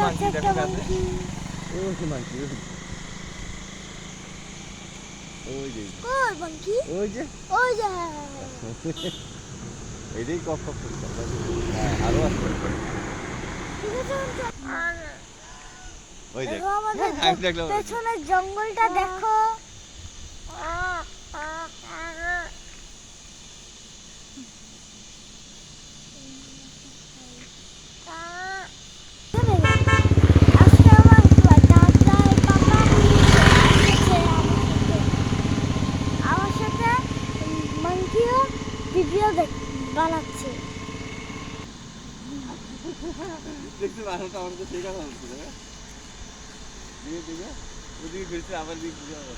Monkey একটা দেখো কাছে মাংকি। ওই যে মাংকি ওই যে কই মাংকি? ওই যে ওই যে এটাই কক কক করছে হ্যাঁ আরো আছে ঠিক আছে ওই দেখ দেখো আমাদের হ্যাঁ আমি দেখলাম পেছনের জঙ্গলটা দেখো। আজকে আমার দাদার পাপা আসছে আমার সাথে মাংকিও ভিডিও বানাচ্ছে। দেখছি মানুষ আমার তো সেই কথা হচ্ছে দিকে দিকে ওদিকে ঘুরছে আবার দিকে ঘুরে আবার